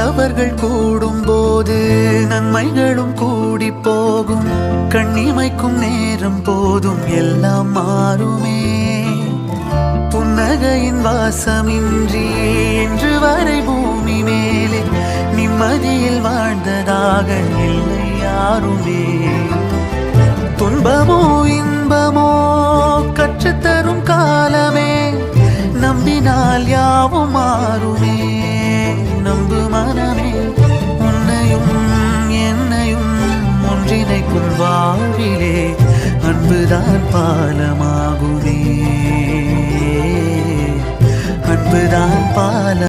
நல்லவர்கள் கூடும் போது நன்மைகளும் கூடி போகும். கண்ணிமைக்கும் நேரம் போதும் எல்லாம் மாறுமே. புன்னகையின் வாசமின்றி என்று வரை பூமி மேலே நிம்மதியில் வாழ்ந்ததாக இல்லை யாருமே. துன்பமோ இன்பமோ கற்றுத்தரும் காலமே, நம்பினால் யாவும் மாறுமே. நம்பு மனமே, உன்னையும் என்னையும் ஒன்றிணைக்கும் வாழ்விலே அன்புதான் பாலமாகுமே. அன்புதான் பாலம்.